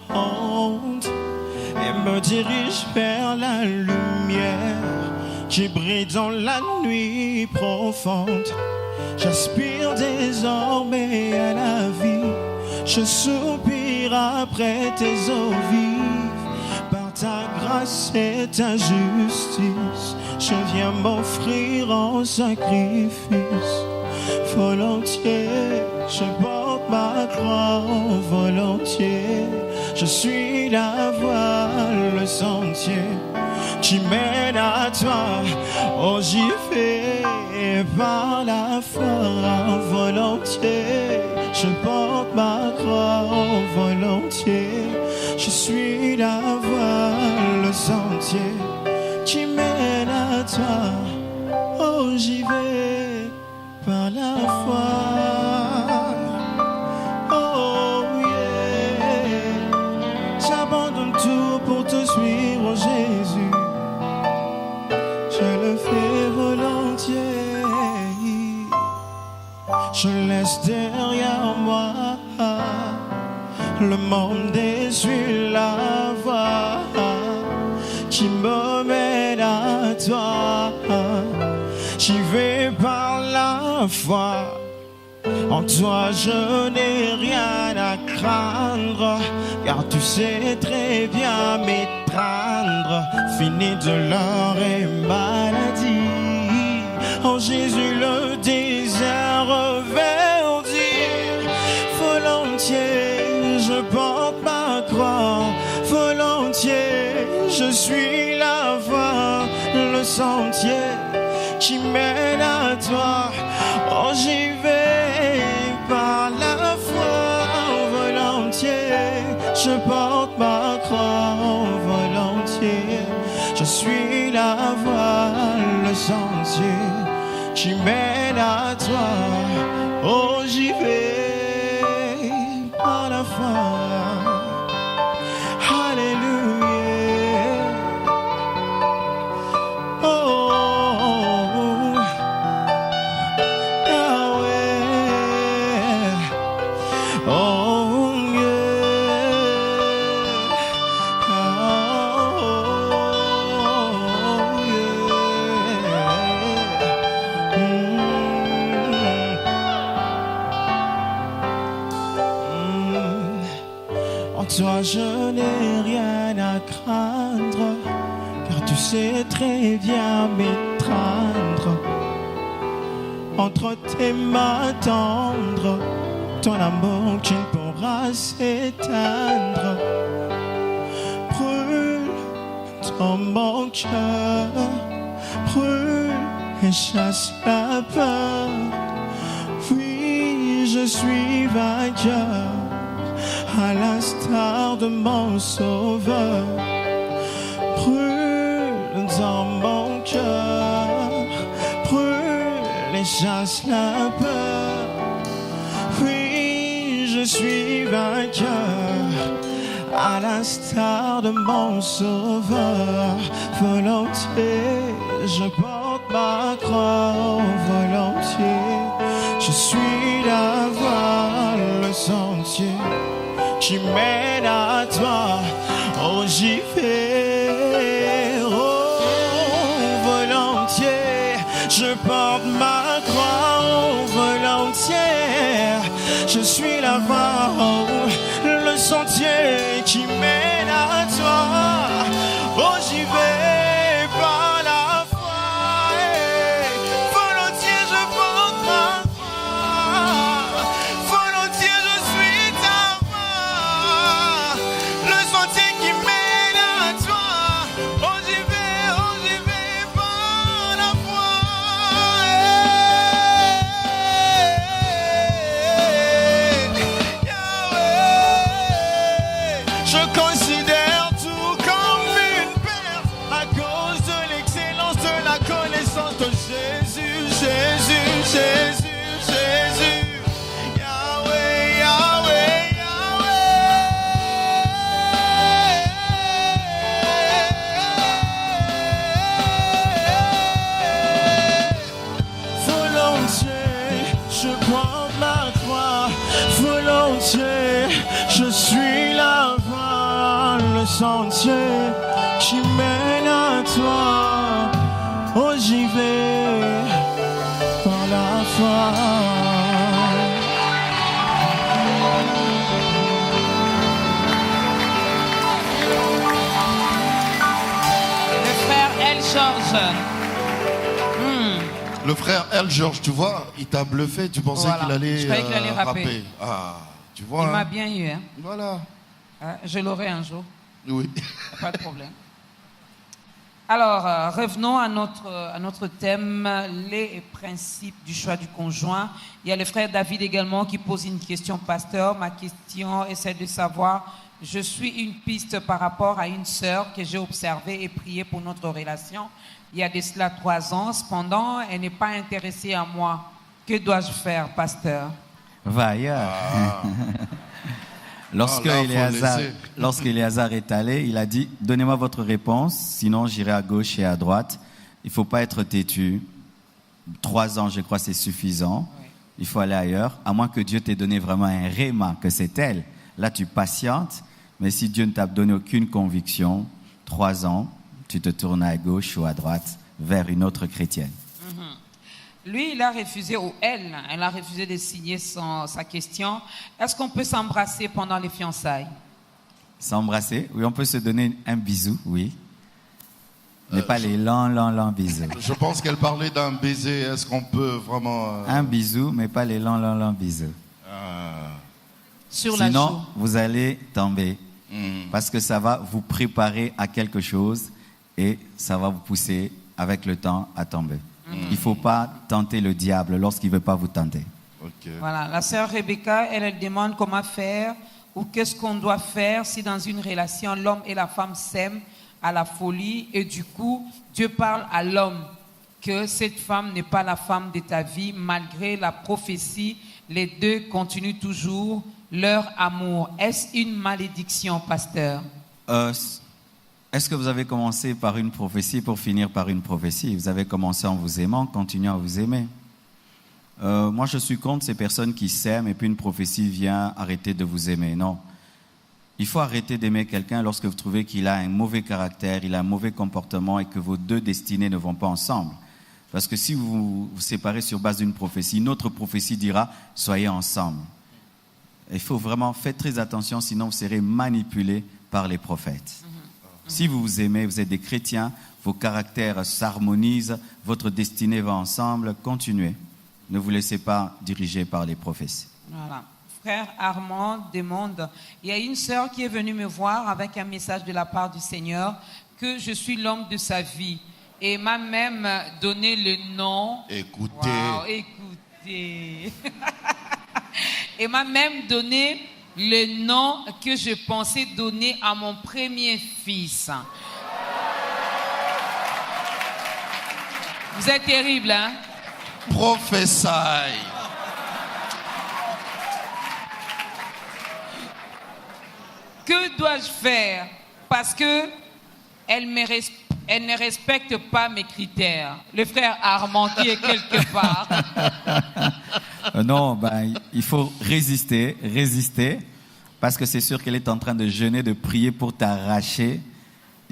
honte et me dirige vers la lumière qui brille dans la nuit profonde. J'aspire désormais à la vie, je soupire après tes eaux vives. Par ta grâce et ta justice, je viens m'offrir en sacrifice. Volontiers, je porte ma croix, volontiers. Je suis la voie, le sentier qui mène à toi. Oh, j'y vais par la foi, volontiers. Je porte ma croix, volontiers. Je suis la voie, le sentier qui mène à toi. Oh, j'y vais par la foi. Oh yeah, j'abandonne tout pour te suivre, Jésus. Je le fais volontiers. Je laisse derrière moi le monde et suis la voie qui me mène à toi. J'y vais par la foi. En toi je n'ai rien à craindre, car tu sais très bien m'étreindre. Fini de l'or et maladie, en Jésus le désert verdit. Volontiers je porte ma croix, volontiers je suis la voie, le sentier qui mène à toi. Oh, j'y vais par la foi, volontiers. Je porte ma croix, volontiers. Je suis la voie, le sentier qui mène à toi. Oh, j'y vais par la foi. Toi je n'ai rien à craindre, car tu sais très bien m'étreindre. Entre tes mains tendres, ton amour qui ne pourra s'éteindre. Brûle dans mon cœur, brûle et chasse la peur. Oui, je suis vainqueur, à l'instar de mon sauveur. Brûle dans mon cœur, brûle et chasse la peur. Oui, je suis vainqueur, à l'instar de mon sauveur. Volontiers, je porte ma croix, volontiers. Je suis la voie, le sentier qui mène à toi. Oh, j'y vais, oh, volontiers. Je porte ma croix, oh, volontiers. Je suis la voie, oh, le sentier qui mène à toi. Oh, j'y vais par la foi, volontiers je porte ma croix. Volontiers je suis ta voix, le sentier qui mène à toi. Oh, j'y vais par la foi. Je considère tout comme une perte à cause de l'excellence de la connaissance de Jésus, Jésus, Jésus, Jésus. Yahweh, Yahweh, Yahweh. Volontiers, je porte ma croix, volontiers, je suis la voie. le sentier qui mène à toi. Oh, j'y vais par la foi. Le frère L. George, tu vois, il t'a bluffé, tu pensais qu'il allait, je croyais qu'il allait rapper. Ah, tu vois. Il m'a bien eu. Hein. Voilà. Je l'aurai un jour. Oui. Pas de problème. Alors, revenons à notre thème, les principes du choix du conjoint. Il y a le frère David également qui pose une question, pasteur. Ma question est celle de savoir, je suis une piste par rapport à une sœur que j'ai observée et priée pour notre relation. Il y a de cela 3 ans. Cependant, elle n'est pas intéressée à moi. Que dois-je faire, pasteur? Va ailleurs. Lorsque Éléazar est allé, il a dit, donnez-moi votre réponse, sinon j'irai à gauche et à droite. Il ne faut pas être têtu. 3 ans, je crois, c'est suffisant. Oui. Il faut aller ailleurs, à moins que Dieu t'ait donné vraiment un réma, que c'est elle. Là, tu patientes, mais si Dieu ne t'a donné aucune conviction, 3 ans, tu te tournes à gauche ou à droite vers une autre chrétienne. Lui, il a refusé, ou elle a refusé de signer sa question. Est-ce qu'on peut s'embrasser pendant les fiançailles? S'embrasser? Oui, on peut se donner un bisou, oui. Mais pas les longs bisous. Je pense qu'elle parlait d'un baiser. Est-ce qu'on peut vraiment... Un bisou, mais pas les longs bisous. Sur la joue. Sinon, vous allez tomber. Parce que ça va vous préparer à quelque chose et ça va vous pousser avec le temps à tomber. Il ne faut pas tenter le diable lorsqu'il ne veut pas vous tenter. Okay. Voilà, la sœur Rebecca, elle demande comment faire ou qu'est-ce qu'on doit faire si dans une relation, l'homme et la femme s'aiment à la folie et du coup, Dieu parle à l'homme que cette femme n'est pas la femme de ta vie malgré la prophétie, les deux continuent toujours leur amour. Est-ce une malédiction, pasteur? Est-ce que vous avez commencé par une prophétie pour finir par une prophétie? Vous avez commencé en vous aimant, continuez à vous aimer. Moi, je suis contre ces personnes qui s'aiment et puis une prophétie vient arrêter de vous aimer. Non. Il faut arrêter d'aimer quelqu'un lorsque vous trouvez qu'il a un mauvais caractère, il a un mauvais comportement et que vos deux destinées ne vont pas ensemble. Parce que si vous vous séparez sur base d'une prophétie, une autre prophétie dira « soyez ensemble ». Il faut vraiment faire très attention, sinon vous serez manipulé par les prophètes. Si vous vous aimez, vous êtes des chrétiens, vos caractères s'harmonisent, votre destinée va ensemble, continuez. Ne vous laissez pas diriger par les prophéties. Voilà. Frère Armand demande, il y a une sœur qui est venue me voir avec un message de la part du Seigneur que je suis l'homme de sa vie et m'a même donné le nom. Écoutez. Wow, écoutez. Et m'a même donné le nom que je pensais donner à mon premier fils. Vous êtes terrible, hein? Prophétie. Que dois-je faire? Parce que elle ne respecte pas mes critères. Le frère Armand qui est quelque part. Non, il faut résister, parce que c'est sûr qu'elle est en train de jeûner, de prier pour t'arracher.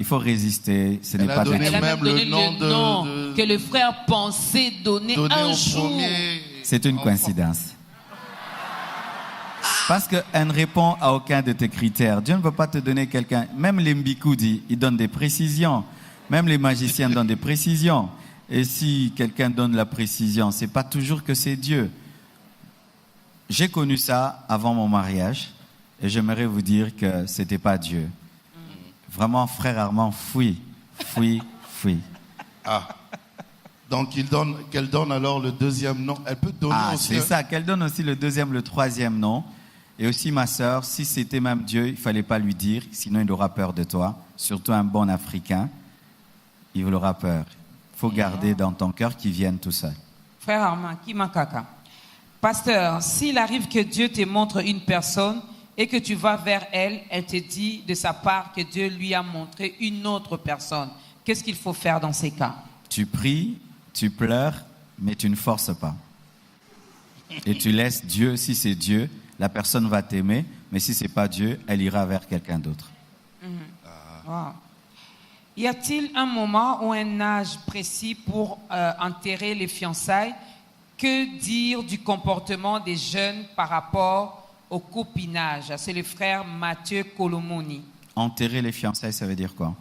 Il faut résister. Ce n'est pas Elle a même donné le nom que le frère pensait donner un jour. C'est une coïncidence. Parce qu'elle ne répond à aucun de tes critères. Dieu ne peut pas te donner quelqu'un. Même les Mbikoudi, ils donnent des précisions. Même les magiciens donnent des précisions. Et si quelqu'un donne la précision, ce n'est pas toujours que c'est Dieu. J'ai connu ça avant mon mariage et j'aimerais vous dire que ce n'était pas Dieu. Vraiment, frère Armand, fuis. Ah. Donc, qu'elle donne alors le deuxième nom. Elle peut donner aussi. C'est ça, qu'elle donne aussi le deuxième, le troisième nom. Et aussi, ma sœur, si c'était même Dieu, il ne fallait pas lui dire, sinon il aura peur de toi. Surtout un bon Africain, il aura peur. Il faut garder dans ton cœur qu'il vienne tout seul. Frère Armand, qui m'akaka. Pasteur, s'il arrive que Dieu te montre une personne et que tu vas vers elle, elle te dit de sa part que Dieu lui a montré une autre personne. Qu'est-ce qu'il faut faire dans ces cas? Tu pries, tu pleures, mais tu ne forces pas. Et tu laisses Dieu, si c'est Dieu, la personne va t'aimer, mais si ce n'est pas Dieu, elle ira vers quelqu'un d'autre. Wow. Y a-t-il un moment ou un âge précis pour enterrer les fiançailles? Que dire du comportement des jeunes par rapport au copinage? C'est le frère Mathieu Colomoni. Enterrer les fiançailles, ça veut dire quoi?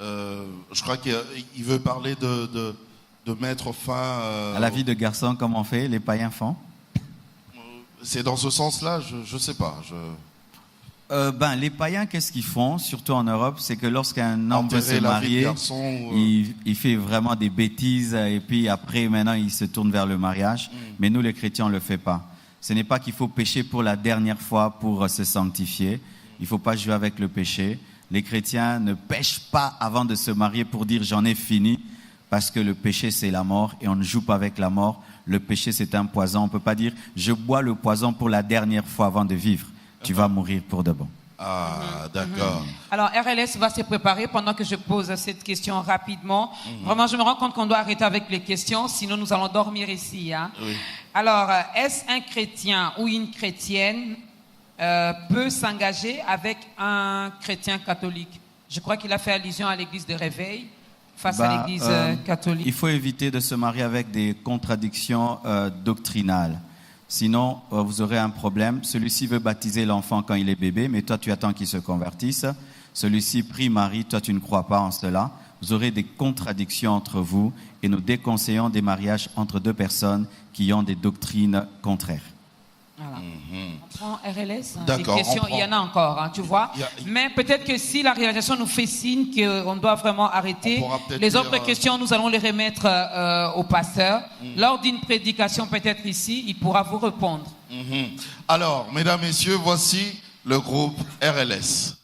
Je crois qu'il veut parler de mettre fin à la vie de garçon, comme on fait, les païens font. C'est dans ce sens-là, je sais pas. Les païens, qu'est-ce qu'ils font, surtout en Europe, c'est que lorsqu'un homme veut se marier, il fait vraiment des bêtises et puis après, maintenant, il se tourne vers le mariage. Mais nous, les chrétiens, on ne le fait pas. Ce n'est pas qu'il faut pécher pour la dernière fois pour se sanctifier. Il ne faut pas jouer avec le péché. Les chrétiens ne pêchent pas avant de se marier pour dire « j'en ai fini ». Parce que le péché, c'est la mort et on ne joue pas avec la mort. Le péché, c'est un poison. On ne peut pas dire « je bois le poison pour la dernière fois avant de vivre ». Tu vas mourir pour de bon. Ah, d'accord. Alors, RLS va se préparer pendant que je pose cette question rapidement. Vraiment, je me rends compte qu'on doit arrêter avec les questions, sinon nous allons dormir ici. Hein? Oui. Alors, est-ce un chrétien ou une chrétienne peut s'engager avec un chrétien catholique? Je crois qu'il a fait allusion à l'église de Réveil face à l'église catholique. Il faut éviter de se marier avec des contradictions doctrinales. Sinon, vous aurez un problème. Celui-ci veut baptiser l'enfant quand il est bébé, mais toi, tu attends qu'il se convertisse. Celui-ci prie Marie, toi, tu ne crois pas en cela. Vous aurez des contradictions entre vous et nous déconseillons des mariages entre deux personnes qui ont des doctrines contraires. Voilà. On prend RLS. D'accord, des questions, il y en a encore, hein, tu vois. Mais peut-être que si la réalisation nous fait signe qu'on doit vraiment arrêter, les autres questions, nous allons les remettre au pasteur. Lors d'une prédication, peut-être ici, il pourra vous répondre. Alors, mesdames, messieurs, voici le groupe RLS.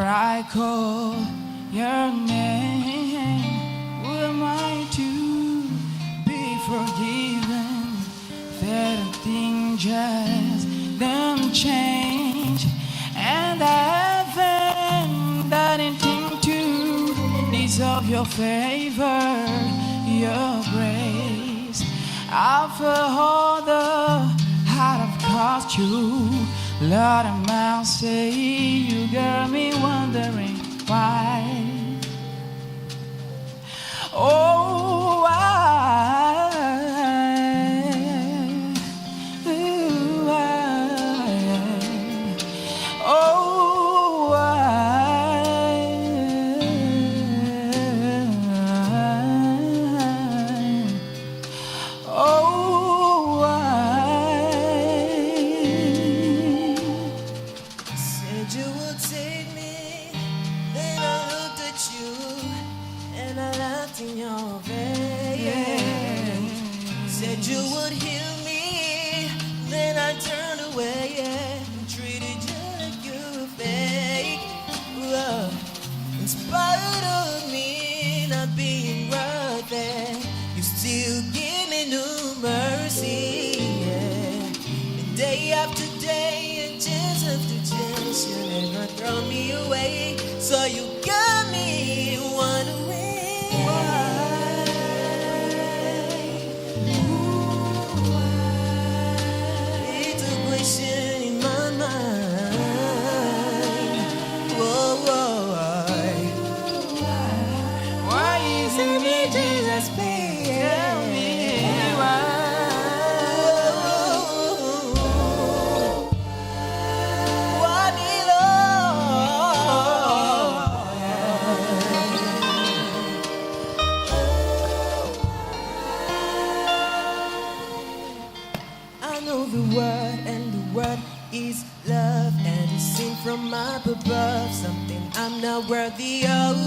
I call your name, who am I to be forgiven? That thing just don't change, and I haven't done anything to deserve your favor, your grace. I've all the heart I've cost you. Lord of mercy, you got me wondering why. Oh, why? Oh, why? Oh, why? Said you would take me, then I looked at you, and I laughed in your face. Said you would heal me, then I turned away and treated you like you were fake. Whoa. In spite of me not being worth it, you still give me new mercy. Yeah. And day after day, and chance after chance, you never throw me away. So you got me wondering why. It's a question in my mind. Whoa, whoa, why isn't me Jesus, please tell me why? Why me, I know the word, and the word is love, and it's seen from up above, something I'm not worthy of.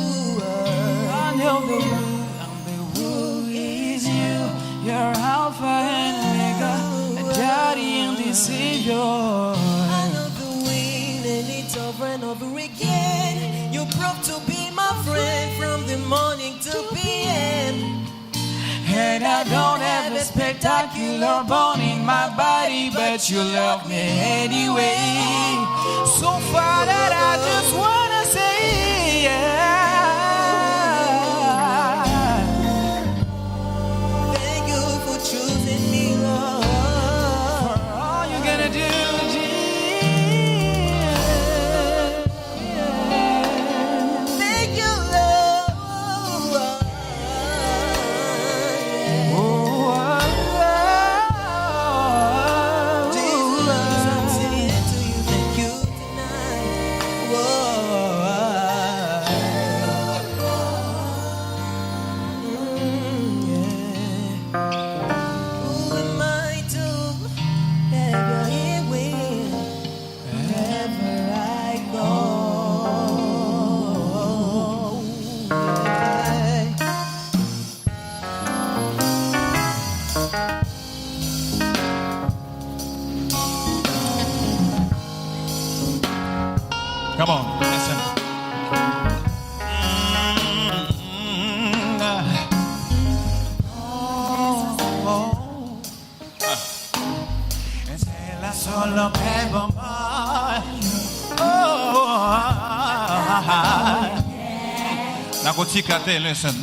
I know the one, and the who is you. You're Alpha and Omega, a daddy and the Savior. I know the win, and it's over and over again. You proved to be my friend from the morning to be I don't have a spectacular bone in my body, but you love me anyway. So far that I just wanna say, Thank you for choosing me, Lord. for all you're gonna do, Thank you, Lord. Jesus, I'm saying to you, thank you tonight. Who am I to have your ear wherever I go? Come on, listen. Solo per nakutika te, listen.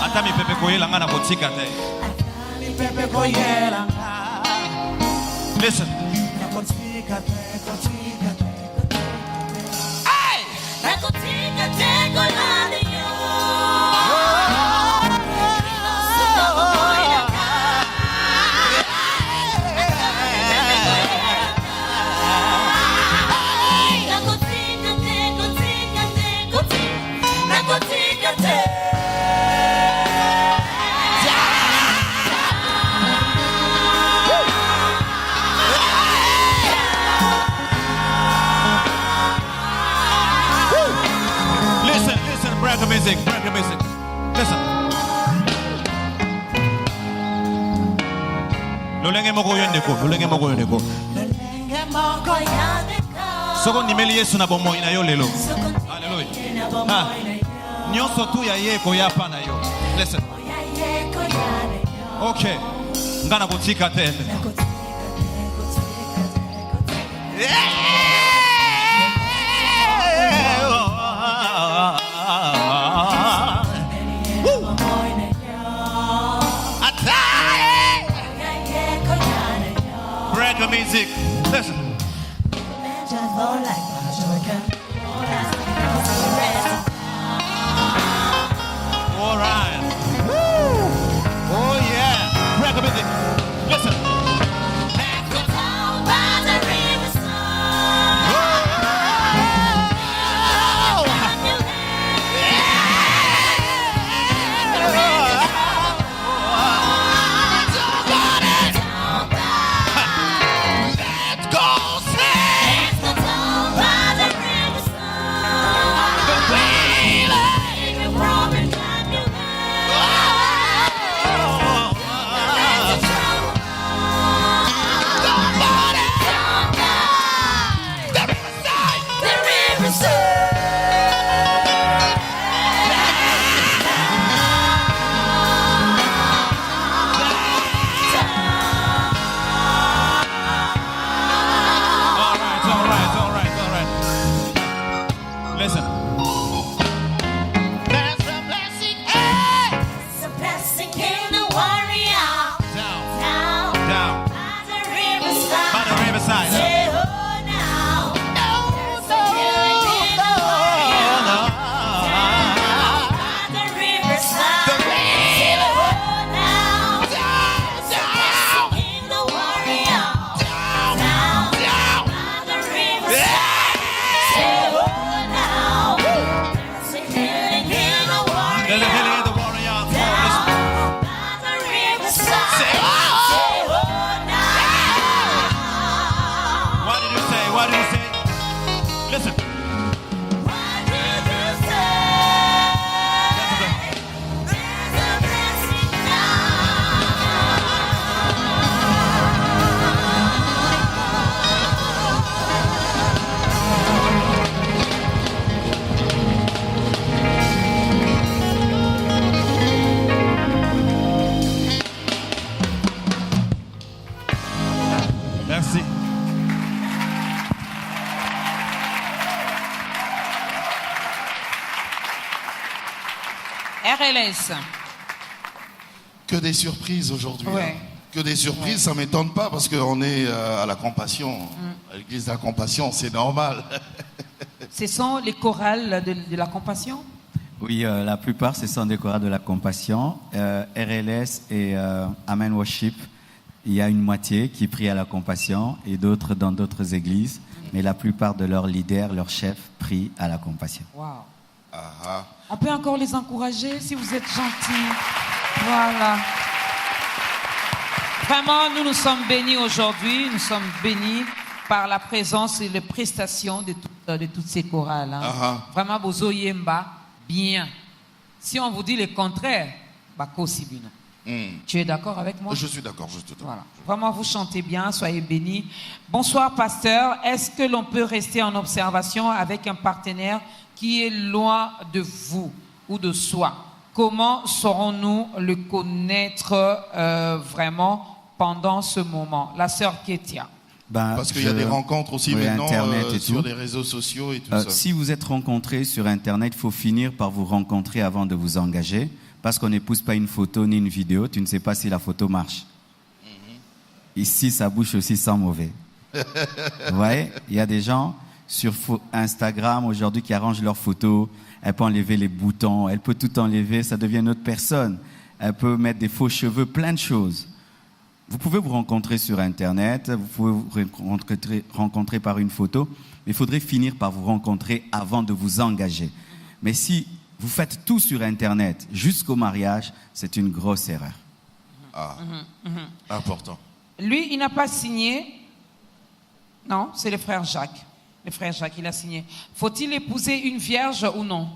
Ata mi pepe koyela nga nakutika te. Listen. Listen, break the music. Listen. Lolenge moko yondeko. Soko nimeli Yesu na bomoi na yo lelo. Hallelujah. Nyonso tu ya ye ko ya pa na yo. Listen. Okay. Ngana kutika tende. Break the music. Listen. All right. Oh yeah. Break the music. Listen. Merci. RLS. Que des surprises aujourd'hui. Ouais. Hein. Que des surprises, ça ne m'étonne pas parce qu'on est à la Compassion, à l'église de la Compassion, c'est normal. Ce sont les chorales de la Compassion? Oui, la plupart, ce sont des chorales de la Compassion. RLS et Amen Worship, il y a une moitié qui prie à la Compassion et d'autres dans d'autres églises. Mais la plupart de leurs leaders, leurs chefs, prient à la Compassion. Wow. Ah, On peut encore les encourager si vous êtes gentils. Voilà. Vraiment, nous sommes bénis aujourd'hui. Nous sommes bénis par la présence et les prestations de toutes ces chorales. Hein. Vraiment, Bozo Yemba, bien. Si on vous dit le contraire, Bako Sibino. Tu es d'accord avec moi? Je suis d'accord, je suis d'accord. Voilà. Vraiment, vous chantez bien, soyez bénis. Bonsoir, pasteur. Est-ce que l'on peut rester en observation avec un partenaire qui est loin de vous ou de soi? Comment saurons-nous le connaître vraiment pendant ce moment? La sœur Kétia. Parce qu'il y a des rencontres aussi maintenant Internet et sur tout. les réseaux sociaux et tout ça. Si vous êtes rencontrés sur Internet, il faut finir par vous rencontrer avant de vous engager. Parce qu'on n'épouse pas une photo ni une vidéo, tu ne sais pas si la photo marche. Ici, ça bouge aussi sans mauvais. Vous voyez, il y a des gens sur Instagram aujourd'hui qui arrangent leurs photos. Elle peut enlever les boutons, elle peut tout enlever, ça devient une autre personne. Elle peut mettre des faux cheveux, plein de choses. Vous pouvez vous rencontrer sur Internet, vous pouvez vous rencontrer par une photo, mais il faudrait finir par vous rencontrer avant de vous engager. Mais si vous faites tout sur Internet jusqu'au mariage, c'est une grosse erreur. Important. Lui, il n'a pas signé. Non, c'est le frère Jacques. Le frère Jacques, il a signé. Faut-il épouser une vierge ou non?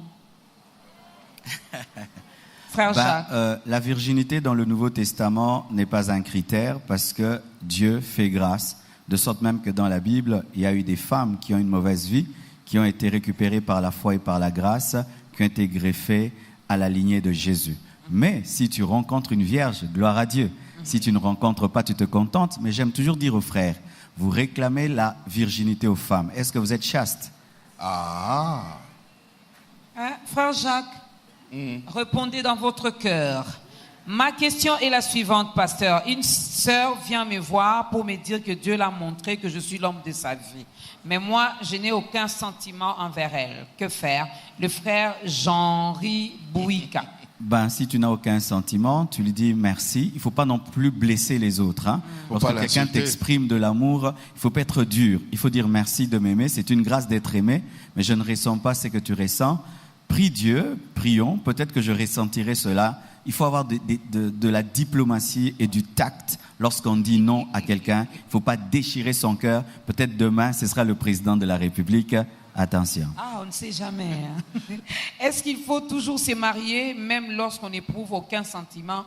Frère Jacques. La virginité dans le Nouveau Testament n'est pas un critère parce que Dieu fait grâce. De sorte même que dans la Bible, il y a eu des femmes qui ont une mauvaise vie, qui ont été récupérées par la foi et par la grâce, qui ont été greffées à la lignée de Jésus. Mais si tu rencontres une vierge, gloire à Dieu. Si tu ne rencontres pas, tu te contentes. Mais j'aime toujours dire aux frères, vous réclamez la virginité aux femmes. Est-ce que vous êtes chaste? Hein, frère Jacques, répondez dans votre cœur. Ma question est la suivante, pasteur. Une sœur vient me voir pour me dire que Dieu l'a montré que je suis l'homme de sa vie. Mais moi, je n'ai aucun sentiment envers elle. Que faire? Le frère Jean-Henri Bouika. Si tu n'as aucun sentiment, tu lui dis merci. Il ne faut pas non plus blesser les autres. Hein. Lorsque quelqu'un t'exprime de l'amour, il ne faut pas être dur. Il faut dire merci de m'aimer. C'est une grâce d'être aimé, mais je ne ressens pas ce que tu ressens. Prie Dieu, prions. Peut-être que je ressentirai cela. Il faut avoir de la diplomatie et du tact lorsqu'on dit non à quelqu'un. Il ne faut pas déchirer son cœur. Peut-être demain, ce sera le président de la République. Attention. On ne sait jamais. Hein. Est-ce qu'il faut toujours se marier, même lorsqu'on n'éprouve aucun sentiment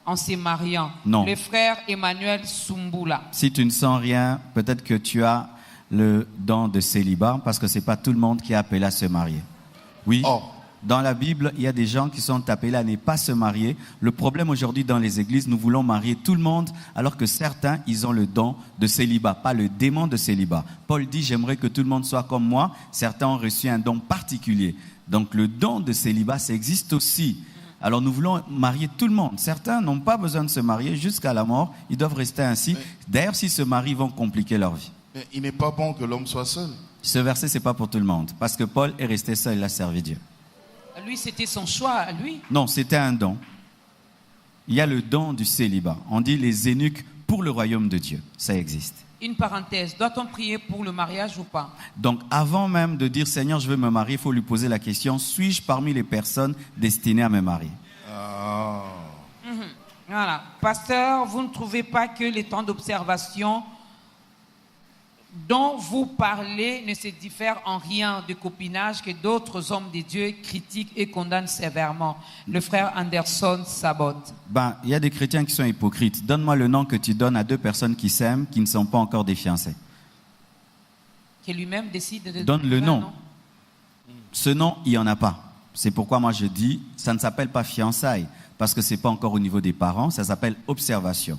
en se mariant? Non. Le frère Emmanuel Sumbula. Si tu ne sens rien, peut-être que tu as le don de célibat, parce que ce n'est pas tout le monde qui est appelé à se marier. Oui. Dans la Bible, il y a des gens qui sont appelés à ne pas se marier. Le problème aujourd'hui dans les églises, nous voulons marier tout le monde, alors que certains, ils ont le don de célibat, pas le démon de célibat. Paul dit, j'aimerais que tout le monde soit comme moi. Certains ont reçu un don particulier. Donc le don de célibat, ça existe aussi. Alors nous voulons marier tout le monde. Certains n'ont pas besoin de se marier jusqu'à la mort. Ils doivent rester ainsi. D'ailleurs, s'ils se marient, ils vont compliquer leur vie. Mais il n'est pas bon que l'homme soit seul. Ce verset, ce n'est pas pour tout le monde. Parce que Paul est resté seul, il a servi Dieu. Lui, c'était son choix, lui. Non, c'était un don. Il y a le don du célibat. On dit les eunuques pour le royaume de Dieu. Ça existe. Une parenthèse, doit-on prier pour le mariage ou pas? Donc, avant même de dire Seigneur, je veux me marier, il faut lui poser la question, suis-je parmi les personnes destinées à me marier? Voilà. Pasteur, vous ne trouvez pas que les temps d'observation dont vous parlez ne se diffèrent en rien de copinage que d'autres hommes de Dieu critiquent et condamnent sévèrement? Le frère Anderson sabote. Il y a des chrétiens qui sont hypocrites. Donne-moi le nom que tu donnes à deux personnes qui s'aiment, qui ne sont pas encore des fiancés. Qui lui-même décide de... Donne le nom. Ce nom, il n'y en a pas. C'est pourquoi moi je dis, ça ne s'appelle pas fiançailles, parce que ce n'est pas encore au niveau des parents, ça s'appelle observation.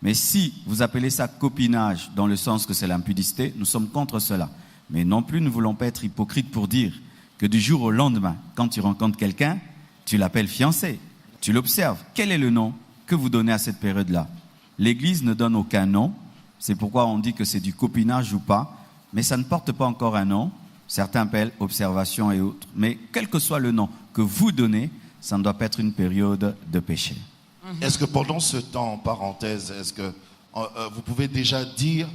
Mais si vous appelez ça copinage dans le sens que c'est l'impudicité, nous sommes contre cela. Mais non plus, nous ne voulons pas être hypocrites pour dire que du jour au lendemain, quand tu rencontres quelqu'un, tu l'appelles fiancé, tu l'observes. Quel est le nom que vous donnez à cette période-là? L'Église ne donne aucun nom, c'est pourquoi on dit que c'est du copinage ou pas, mais ça ne porte pas encore un nom. Certains appellent observation et autres. Mais quel que soit le nom que vous donnez, ça ne doit pas être une période de péché. Est-ce que pendant ce temps, en parenthèse, est-ce que vous pouvez déjà dire,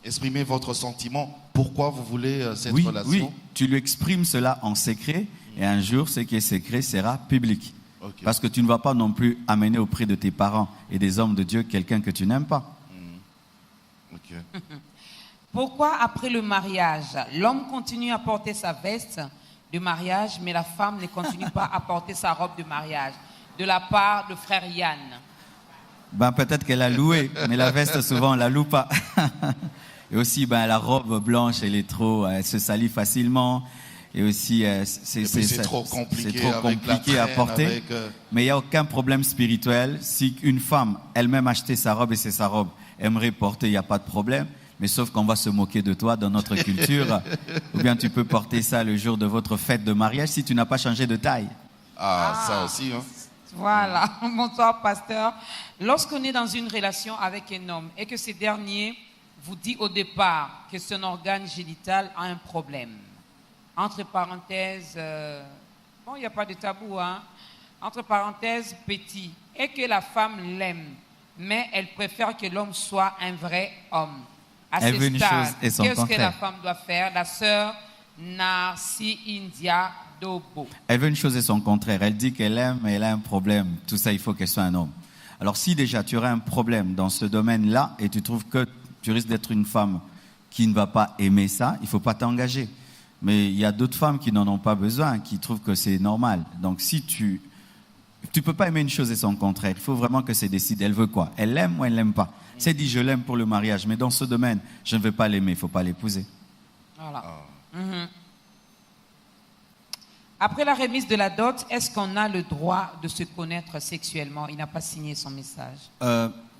exprimer votre sentiment, pourquoi vous voulez cette relation? Oui, tu lui exprimes cela en secret, et un jour, ce qui est secret sera public. Okay. Parce que tu ne vas pas non plus amener auprès de tes parents et des hommes de Dieu quelqu'un que tu n'aimes pas. Ok. Pourquoi après le mariage, l'homme continue à porter sa veste de mariage, mais la femme ne continue pas à porter sa robe de mariage? De la part de frère Yann. Peut-être qu'elle a loué, mais la veste, souvent, on ne la loue pas. Et aussi, la robe blanche, elle se salit facilement. Et aussi, c'est trop compliqué, à porter. Mais il n'y a aucun problème spirituel. Si une femme, elle-même, achetait sa robe et c'est sa robe, aimerait porter, il n'y a pas de problème. Mais sauf qu'on va se moquer de toi dans notre culture. Ou bien tu peux porter ça le jour de votre fête de mariage si tu n'as pas changé de taille. Ça aussi, hein. Voilà. Bonsoir, pasteur. Lorsqu'on est dans une relation avec un homme et que ce dernier vous dit au départ que son organe génital a un problème, entre parenthèses, il n'y a pas de tabou, hein, entre parenthèses, petit, et que la femme l'aime, mais elle préfère que l'homme soit un vrai homme. À ce stade, qu'est-ce que la femme doit faire? La sœur Narcy India Dobo. Elle veut une chose et son contraire. Elle dit qu'elle aime, mais elle a un problème. Tout ça, il faut qu'elle soit un homme. Alors si déjà tu aurais un problème dans ce domaine-là et tu trouves que tu risques d'être une femme qui ne va pas aimer ça, il ne faut pas t'engager. Mais il y a d'autres femmes qui n'en ont pas besoin, qui trouvent que c'est normal. Donc si tu ne peux pas aimer une chose et son contraire, il faut vraiment que c'est décidé. Elle veut quoi? Elle l'aime ou elle ne l'aime pas? C'est dit je l'aime pour le mariage, mais dans ce domaine, je ne vais pas l'aimer, il ne faut pas l'épouser. Voilà. Après la remise de la dot, est-ce qu'on a le droit de se connaître sexuellement? Il n'a pas signé son message.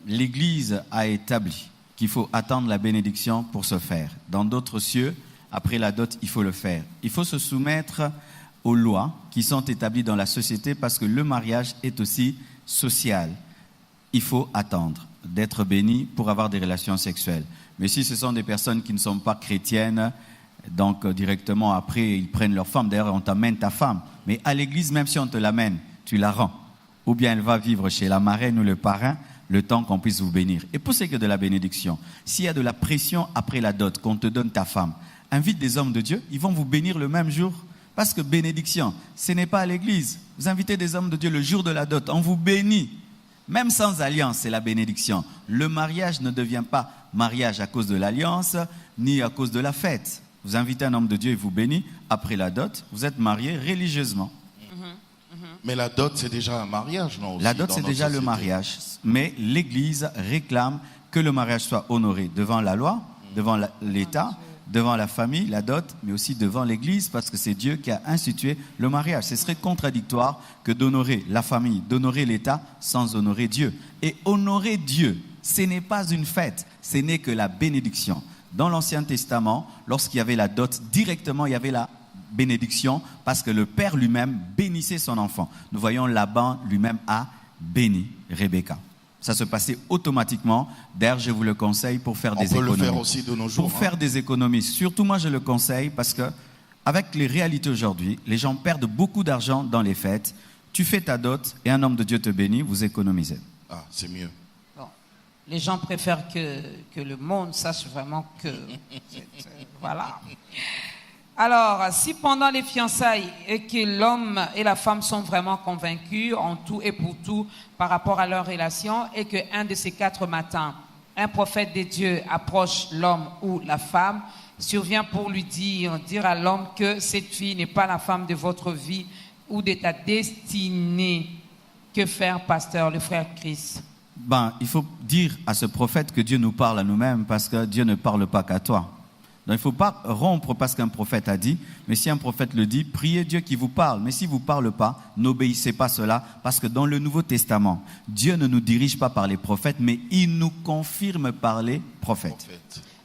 L'Église a établi qu'il faut attendre la bénédiction pour se faire. Dans d'autres cieux, après la dot, il faut le faire. Il faut se soumettre aux lois qui sont établies dans la société parce que le mariage est aussi social. Il faut attendre d'être béni pour avoir des relations sexuelles. Mais si ce sont des personnes qui ne sont pas chrétiennes, donc directement après, ils prennent leur femme. D'ailleurs, on t'amène ta femme. Mais à l'église, même si on te l'amène, tu la rends. Ou bien elle va vivre chez la marraine ou le parrain, le temps qu'on puisse vous bénir. Et pour ce qui est de la bénédiction, s'il y a de la pression après la dot, qu'on te donne ta femme, invite des hommes de Dieu, ils vont vous bénir le même jour. Parce que bénédiction, ce n'est pas à l'église. Vous invitez des hommes de Dieu le jour de la dot, on vous bénit. Même sans alliance, c'est la bénédiction. Le mariage ne devient pas mariage à cause de l'alliance, ni à cause de la fête. Vous invitez un homme de Dieu et vous bénit. Après la dot, vous êtes marié religieusement. Mais la dot, c'est déjà un mariage, non? La dot, c'est déjà le mariage. Mais l'Église réclame que le mariage soit honoré devant la loi, devant l'État, devant la famille, la dot, mais aussi devant l'Église, parce que c'est Dieu qui a institué le mariage. Ce serait contradictoire que d'honorer la famille, d'honorer l'État, sans honorer Dieu. Et honorer Dieu, ce n'est pas une fête, ce n'est que la bénédiction. Dans l'Ancien Testament, lorsqu'il y avait la dot, directement, il y avait la bénédiction parce que le père lui-même bénissait son enfant. Nous voyons Laban lui-même a béni Rebecca. Ça se passait automatiquement. D'ailleurs, je vous le conseille pour faire des économies. On peut le faire aussi de nos jours. Pour faire des économies. Surtout, moi, je le conseille parce que avec les réalités aujourd'hui, les gens perdent beaucoup d'argent dans les fêtes. Tu fais ta dot et un homme de Dieu te bénit, vous économisez. Ah, c'est mieux. Les gens préfèrent que le monde sache vraiment que... voilà. Alors, si pendant les fiançailles et que l'homme et la femme sont vraiment convaincus en tout et pour tout par rapport à leur relation et qu'un de ces 4 matins, un prophète de Dieu approche l'homme ou la femme, survient pour lui dire à l'homme que cette fille n'est pas la femme de votre vie ou de ta destinée. Que faire, pasteur, le frère Chris? Il faut dire à ce prophète que Dieu nous parle à nous-mêmes parce que Dieu ne parle pas qu'à toi. Donc il ne faut pas rompre parce qu'un prophète a dit, mais si un prophète le dit, priez Dieu qui vous parle. Mais s'il ne vous parle pas, n'obéissez pas cela, parce que dans le Nouveau Testament, Dieu ne nous dirige pas par les prophètes, mais il nous confirme par les prophètes.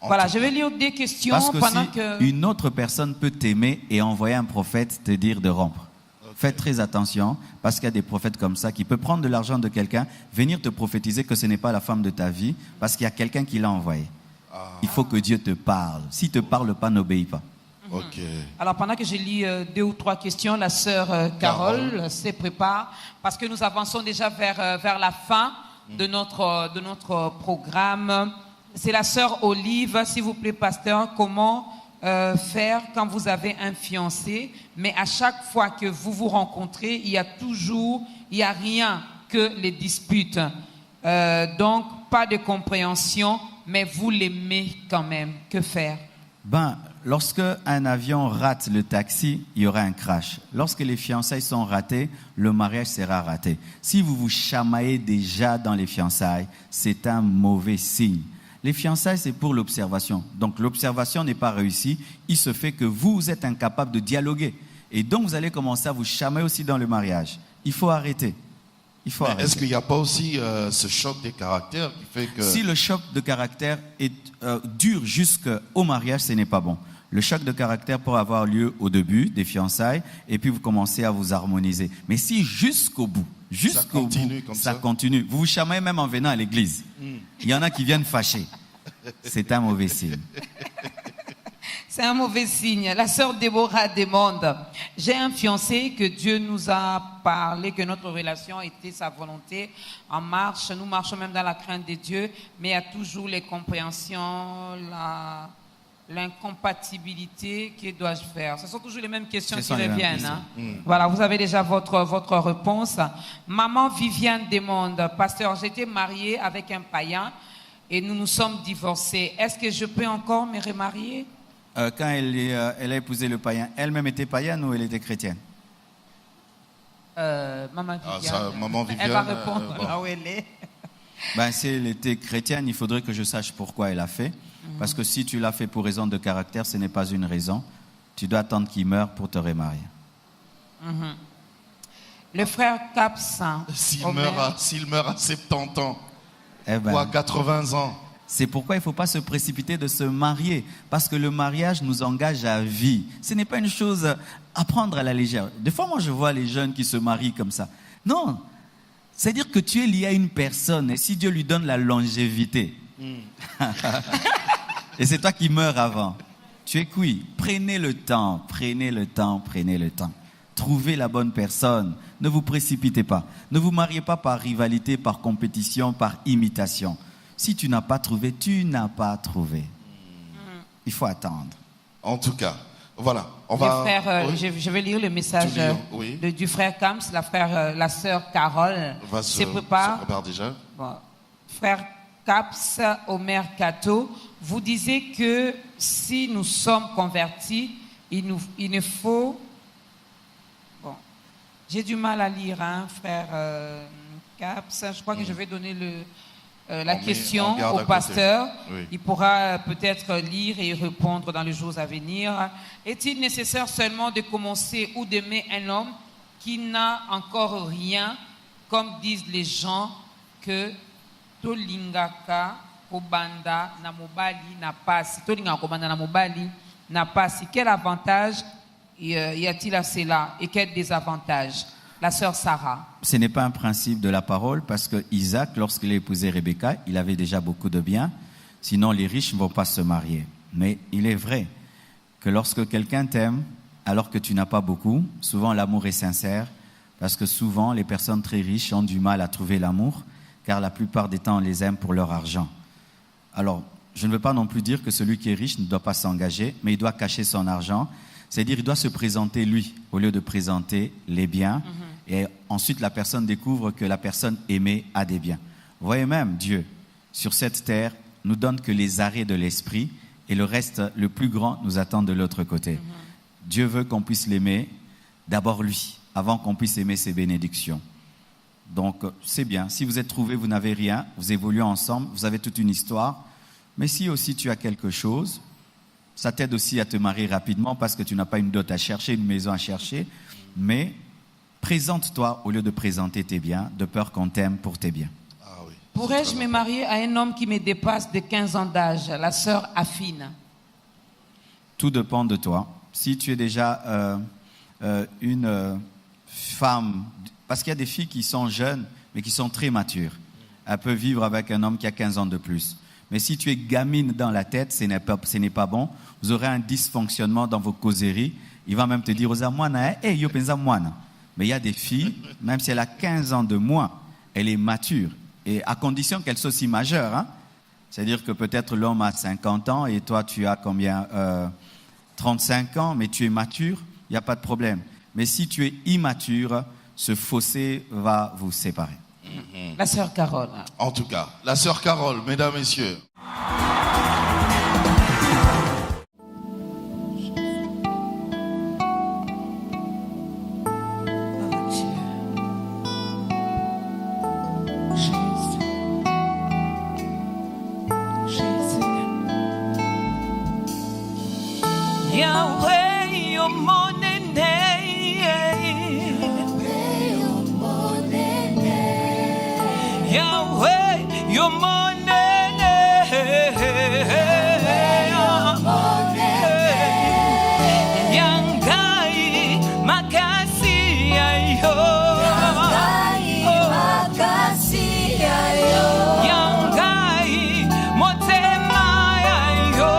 Voilà, je vais lire des questions Parce que pendant si que... une autre personne peut t'aimer et envoyer un prophète te dire de rompre. Faites très attention, parce qu'il y a des prophètes comme ça qui peuvent prendre de l'argent de quelqu'un, venir te prophétiser que ce n'est pas la femme de ta vie, parce qu'il y a quelqu'un qui l'a envoyé. Il faut que Dieu te parle. S'il ne te parle pas, n'obéis pas. Ok. Alors, pendant que je lis 2 ou 3 questions, la sœur Carole se prépare, parce que nous avançons déjà vers la fin de notre programme. C'est la sœur Olive. S'il vous plaît, pasteur, comment faire quand vous avez un fiancé, mais à chaque fois que vous vous rencontrez, il y a rien que les disputes. Donc, pas de compréhension, mais vous l'aimez quand même. Que faire? Lorsque un avion rate le taxi, il y aura un crash. Lorsque les fiançailles sont ratées, le mariage sera raté. Si vous vous chamaillez déjà dans les fiançailles, c'est un mauvais signe. Les fiançailles, c'est pour l'observation. Donc, l'observation n'est pas réussie. Il se fait que vous êtes incapable de dialoguer. Et donc, vous allez commencer à vous chamailler aussi dans le mariage. Il faut arrêter. Est-ce qu'il n'y a pas aussi ce choc des caractères qui fait que... Si le choc de caractère dure jusqu'au mariage, ce n'est pas bon. Le choc de caractère peut avoir lieu au début des fiançailles et puis vous commencez à vous harmoniser. Mais si jusqu'au bout, ça continue. Vous vous chamaillez même en venant à l'église. Il y en a qui viennent fâcher. C'est un mauvais signe. C'est un mauvais signe. La sœur Déborah demande, j'ai un fiancé que Dieu nous a parlé, que notre relation était sa volonté. En marche, nous marchons même dans la crainte de Dieu, mais il y a toujours les compréhensions, l'incompatibilité. Que dois-je faire? Ce sont toujours les mêmes questions qui reviennent. Hein? Voilà, vous avez déjà votre réponse. Maman Viviane demande, pasteur, j'étais mariée avec un païen et nous nous sommes divorcés. Est-ce que je peux encore me remarier? Quand elle a épousé le païen, elle-même était païenne ou elle était chrétienne? Maman Viviane. Maman Viviane, elle va répondre là où elle est. Si elle était chrétienne, il faudrait que je sache pourquoi elle a fait. Parce que si tu l'as fait pour raison de caractère, ce n'est pas une raison. Tu dois attendre qu'il meure pour te remarier. Le frère Caps. S'il meurt à 70 ans ou à 80 ans. C'est pourquoi il ne faut pas se précipiter de se marier. Parce que le mariage nous engage à vie. Ce n'est pas une chose à prendre à la légère. Des fois, moi, je vois les jeunes qui se marient comme ça. Non. C'est-à-dire que tu es lié à une personne. Et si Dieu lui donne la longévité, et c'est toi qui meurs avant, tu es cuit. Prenez le temps. Trouvez la bonne personne. Ne vous précipitez pas. Ne vous mariez pas par rivalité, par compétition, par imitation. Si tu n'as pas trouvé, tu n'as pas trouvé. Il faut attendre. En tout cas, voilà. Je vais lire le message du frère Kams, la sœur Carole se prépare déjà. Bon. Frère Caps au Mercato, vous disiez que si nous sommes convertis, il ne faut... Bon, j'ai du mal à lire, hein, frère Caps. Je crois que je vais donner la question au pasteur. Oui. Il pourra peut-être lire et répondre dans les jours à venir. Est-il nécessaire seulement de commencer ou d'aimer un homme qui n'a encore rien, comme disent les gens, que Tolingaka Kobanda na mobali n'a pas si Tolingaka Kobanda na mobali n'a pas si? Quel avantage y a-t-il à cela et quel désavantage? La sœur Sarah. Ce n'est pas un principe de la parole parce que Isaac, lorsqu'il a épousé Rebecca, il avait déjà beaucoup de biens. Sinon, les riches ne vont pas se marier. Mais il est vrai que lorsque quelqu'un t'aime, alors que tu n'as pas beaucoup, souvent l'amour est sincère parce que souvent les personnes très riches ont du mal à trouver l'amour car la plupart des temps on les aime pour leur argent. Alors, je ne veux pas non plus dire que celui qui est riche ne doit pas s'engager, mais il doit cacher son argent. C'est-à-dire il doit se présenter lui au lieu de présenter les biens. Et ensuite, la personne découvre que la personne aimée a des biens. Vous voyez même, Dieu, sur cette terre, nous donne que les arrêts de l'esprit et le reste, le plus grand, nous attend de l'autre côté. Dieu veut qu'on puisse l'aimer, d'abord lui, avant qu'on puisse aimer ses bénédictions. Donc, c'est bien. Si vous êtes trouvés, vous n'avez rien, vous évoluez ensemble, vous avez toute une histoire. Mais si aussi tu as quelque chose, Ça t'aide aussi à te marier rapidement parce que tu n'as pas une dot à chercher, une maison à chercher. Mais présente-toi au lieu de présenter tes biens, de peur qu'on t'aime pour tes biens. Ah oui. Pourrais-je me marier à un homme qui me dépasse de 15 ans d'âge, la sœur Affine? Tout dépend de toi. Si tu es déjà une femme, parce qu'il y a des filles qui sont jeunes, mais qui sont très matures. Elle peut vivre avec un homme qui a 15 ans de plus. Mais si tu es gamine dans la tête, ce n'est pas bon. Vous aurez un dysfonctionnement dans vos causeries. Il va même te dire, hey, yo pensa moine. Mais il y a des filles, même si elle a 15 ans de moins, elle est mature. Et à condition qu'elle soit aussi majeure. Hein? C'est-à-dire que peut-être l'homme a 50 ans et toi tu as combien 35 ans, mais tu es mature, il n'y a pas de problème. Mais si tu es immature, ce fossé va vous séparer. La sœur Carole. En tout cas, la sœur Carole, mesdames, messieurs. Yahweh, your morning day. Yahweh, your morning Yangai makasi ayo. Yangai motema ayo.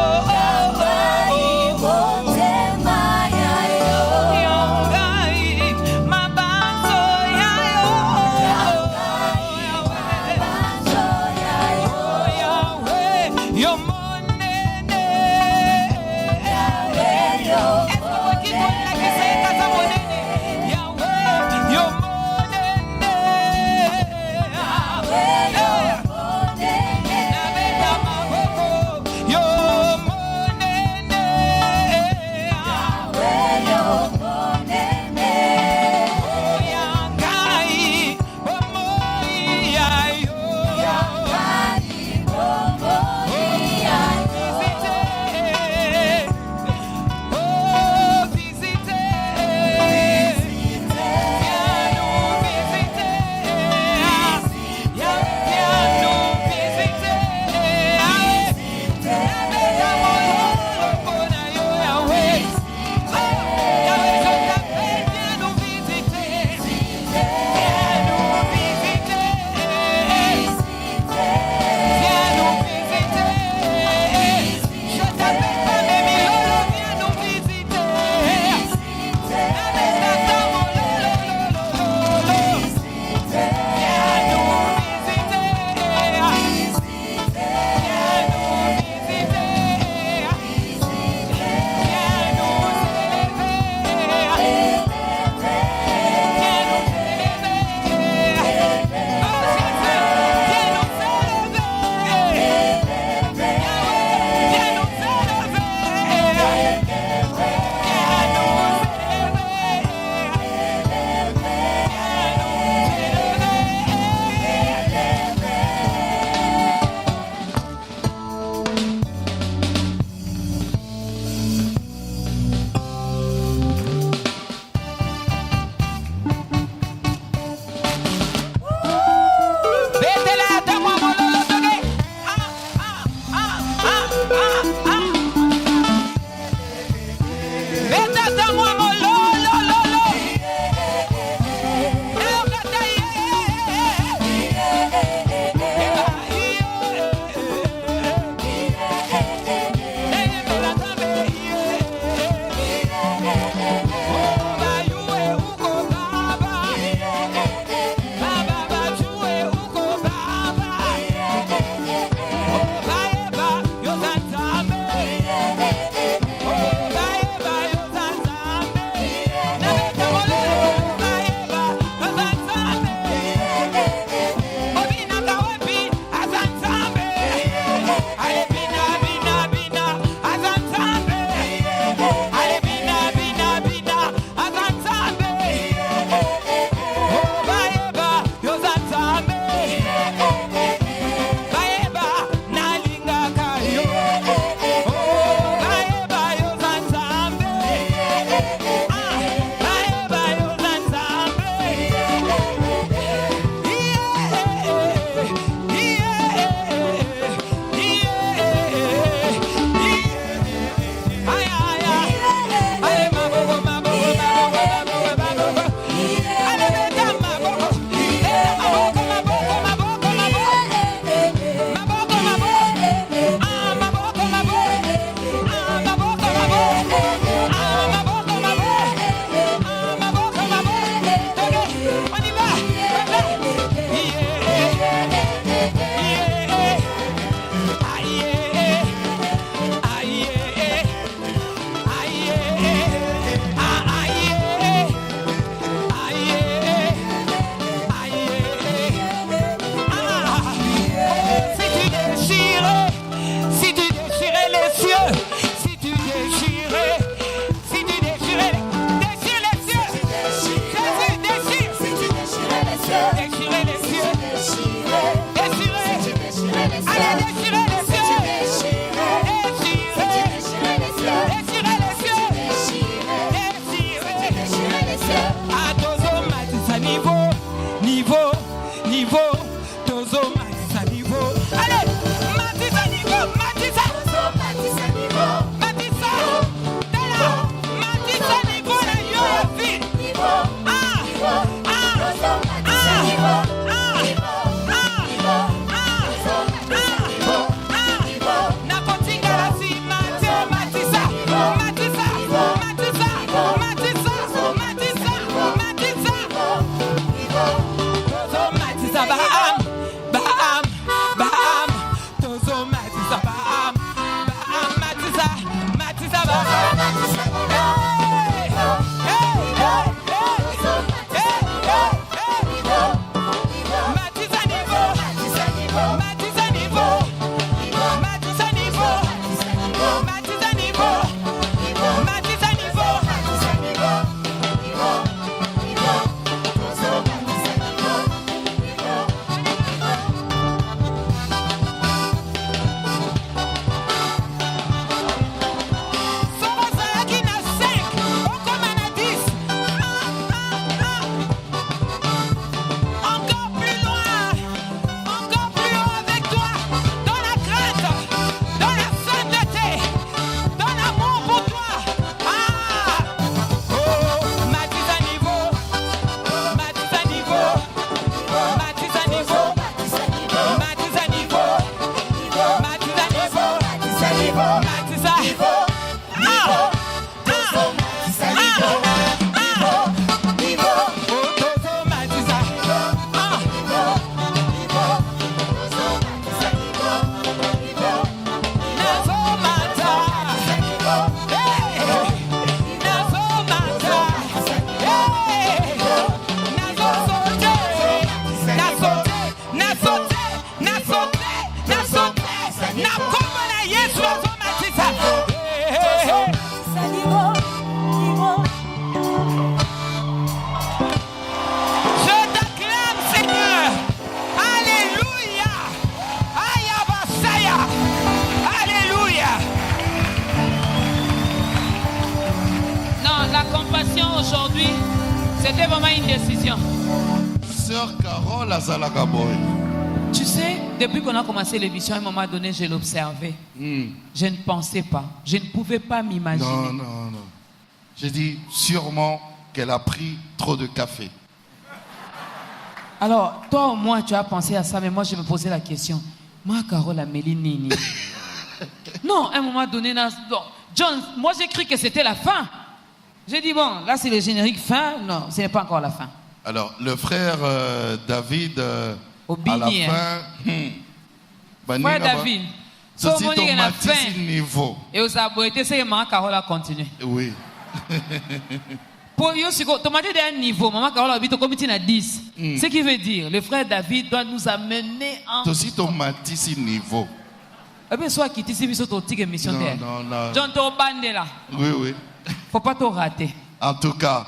Allez, déchirez les cieux. Déchirez les cieux. Déchirez les cieux. Ah, Tozo Matissa niveau. Tozo Matissa niveau. Allez, Matissa niveau. Matissa niveau. Matissa niveau la yo vie. C'était vraiment une décision. Sœur Carole Azalagaboy. Tu sais, depuis qu'on a commencé l'émission, à un moment donné, je l'observais. Je ne pensais pas. Je ne pouvais pas m'imaginer. Non. J'ai dit sûrement qu'elle a pris trop de café. Alors, toi au moins, tu as pensé à ça, mais moi, je me posais la question. Moi, Carole Amélie Nini. Non, à un moment donné, non, John, moi, j'ai cru que c'était la fin. J'ai dit, bon, là, c'est le générique fin. Non, ce n'est pas encore la fin. Alors, le frère David, à la fin... Frère David, ceci est niveau. Et aux abonnés, c'est que maman Carole a continué. Oui. Pour yo, si tu as un niveau, maman Carole habite au comité à 10. Ce qui veut dire, le frère David doit nous amener en... Ceci est niveau. Eh bien, soit quitter si vous êtes au missionnaire. Non. John, tu es là. Oui. Faut pas te rater. En tout cas,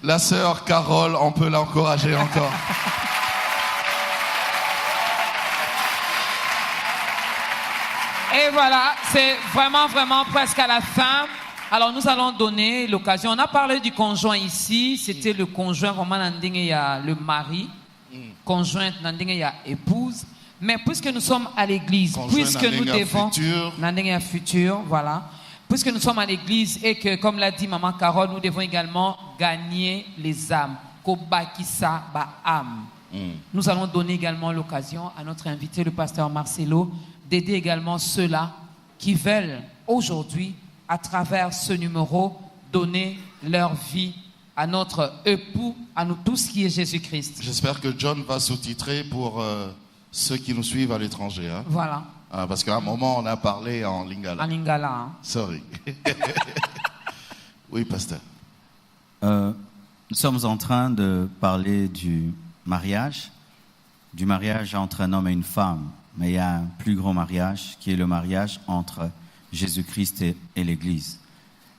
la sœur Carole, on peut l'encourager encore. Et voilà, c'est vraiment presque à la fin. Alors nous allons donner l'occasion. On a parlé du conjoint ici. C'était le conjoint, vraiment, il y a le mari. Conjointe, il y a épouse. Mais puisque nous sommes à l'église, puisque nous devons... futur, voilà. Puisque nous sommes à l'église et que, comme l'a dit Maman Carole, nous devons également gagner les âmes. Kobakisa ba âme. Nous allons donner également l'occasion à notre invité, le pasteur Marcelo, d'aider également ceux-là qui veulent aujourd'hui, à travers ce numéro, donner leur vie à notre époux, à nous tous qui est Jésus-Christ. J'espère que John va sous-titrer pour ceux qui nous suivent à l'étranger. Hein? Voilà. Parce qu'à un moment, on a parlé en lingala. En lingala. Hein? Sorry. Oui, pasteur. Nous sommes en train de parler du mariage entre un homme et une femme. Mais il y a un plus grand mariage qui est le mariage entre Jésus-Christ et l'Église.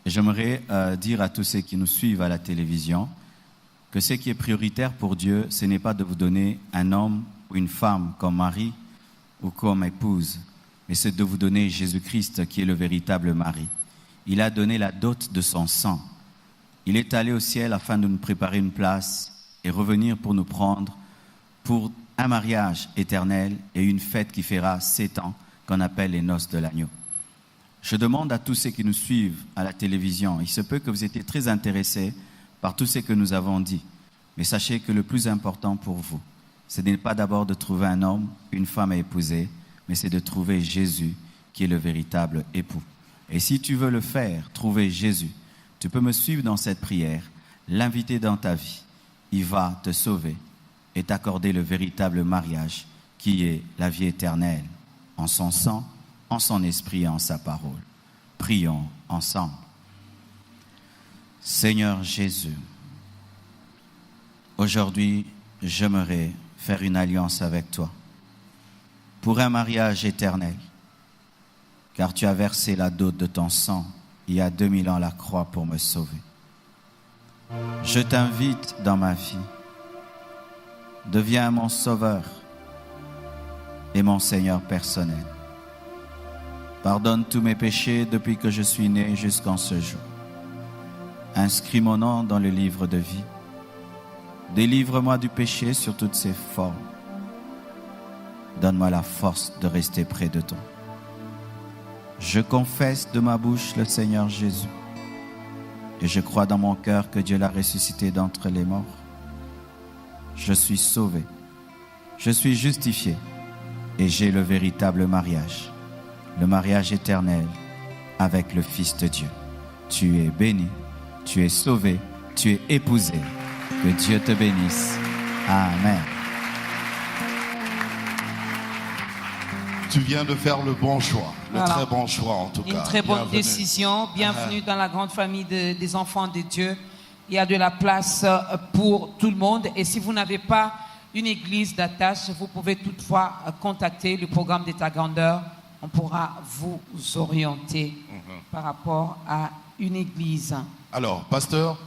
Et j'aimerais dire à tous ceux qui nous suivent à la télévision que ce qui est prioritaire pour Dieu, ce n'est pas de vous donner un homme ou une femme comme mari, ou comme épouse, mais c'est de vous donner Jésus-Christ qui est le véritable mari. Il a donné la dot de son sang. Il est allé au ciel afin de nous préparer une place et revenir pour nous prendre pour un mariage éternel et une fête qui fera 7 ans qu'on appelle les noces de l'agneau. Je demande à tous ceux qui nous suivent à la télévision, il se peut que vous étiez très intéressés par tout ce que nous avons dit, mais sachez que le plus important pour vous, ce n'est pas d'abord de trouver un homme, une femme à épouser, mais c'est de trouver Jésus qui est le véritable époux. Et si tu veux le faire, trouver Jésus, tu peux me suivre dans cette prière, l'inviter dans ta vie. Il va te sauver et t'accorder le véritable mariage qui est la vie éternelle, en son sang, en son esprit et en sa parole. Prions ensemble. Seigneur Jésus, aujourd'hui, j'aimerais faire une alliance avec toi pour un mariage éternel, car tu as versé la dot de ton sang il y a 2000 ans à la croix pour me sauver. Je t'invite dans ma vie. Deviens mon sauveur et mon Seigneur personnel. Pardonne tous mes péchés depuis que je suis né jusqu'en ce jour. Inscris mon nom dans le livre de vie. Délivre-moi du péché sur toutes ses formes. Donne-moi la force de rester près de toi. Je confesse de ma bouche le Seigneur Jésus et je crois dans mon cœur que Dieu l'a ressuscité d'entre les morts. Je suis sauvé, je suis justifié et j'ai le véritable mariage, le mariage éternel avec le Fils de Dieu. Tu es béni, tu es sauvé, tu es épousé. Que Dieu te bénisse. Amen. Tu viens de faire le bon choix, le Voilà. très bon choix en tout cas. Une très bonne Bienvenue. décision. Bienvenue dans la grande famille des enfants de Dieu. Il y a de la place pour tout le monde. Et si vous n'avez pas une église d'attache, vous pouvez toutefois contacter le programme d'État Grandeur. On pourra vous orienter par rapport à une église. Alors, pasteur,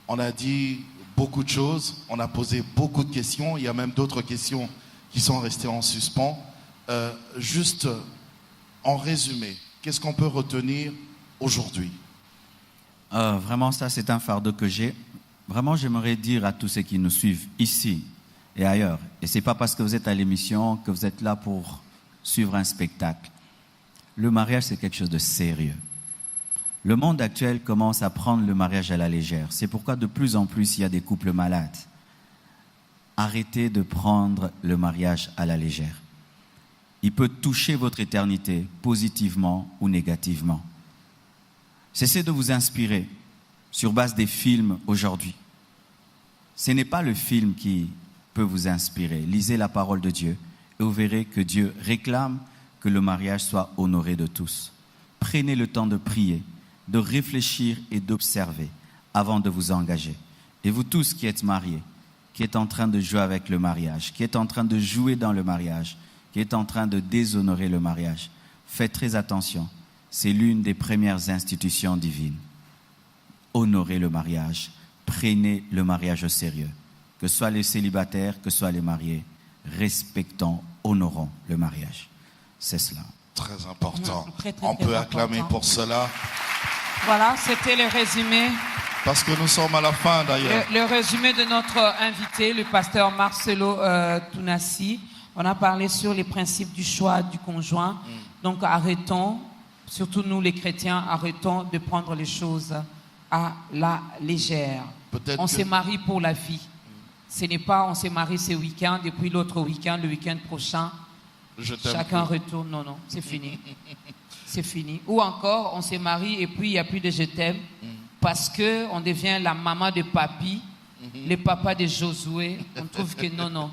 on a dit beaucoup de choses, on a posé beaucoup de questions, il y a même d'autres questions qui sont restées en suspens. Juste en résumé, qu'est-ce qu'on peut retenir aujourd'hui? Vraiment, ça, c'est un fardeau que j'ai. Vraiment, j'aimerais dire à tous ceux qui nous suivent ici et ailleurs, et ce n'est pas parce que vous êtes à l'émission que vous êtes là pour suivre un spectacle. Le mariage, c'est quelque chose de sérieux. Le monde actuel commence à prendre le mariage à la légère. C'est pourquoi de plus en plus, il y a des couples malades. Arrêtez de prendre le mariage à la légère. Il peut toucher votre éternité positivement ou négativement. Cessez de vous inspirer sur base des films aujourd'hui. Ce n'est pas le film qui peut vous inspirer. Lisez la parole de Dieu et vous verrez que Dieu réclame que le mariage soit honoré de tous. Prenez le temps de prier, de réfléchir et d'observer avant de vous engager. Et vous tous qui êtes mariés, qui êtes en train de jouer avec le mariage, qui êtes en train de jouer dans le mariage, qui êtes en train de déshonorer le mariage, faites très attention. C'est l'une des premières institutions divines. Honorez le mariage. Prenez le mariage au sérieux. Que ce soit les célibataires, que ce soit les mariés, respectons, honorons le mariage. C'est cela. Très important. Très, On très peut acclamer important. pour cela, Voilà, c'était le résumé. parce que nous sommes à la fin d'ailleurs. Le résumé de notre invité, le pasteur Marcelo Tounassi. On a parlé sur les principes du choix du conjoint. Donc arrêtons, surtout nous les chrétiens, arrêtons de prendre les choses à la légère. Peut-être On que- se marie pour la vie. Ce n'est pas on s'est marié ce week-end et puis l'autre week-end, le week-end prochain, Je t'aime. chacun retourne. Non, non, c'est fini. C'est fini. Ou encore, on s'est marié et puis il n'y a plus de je t'aime parce qu'on devient la maman de papy, le papa de Josué. On trouve que non, non.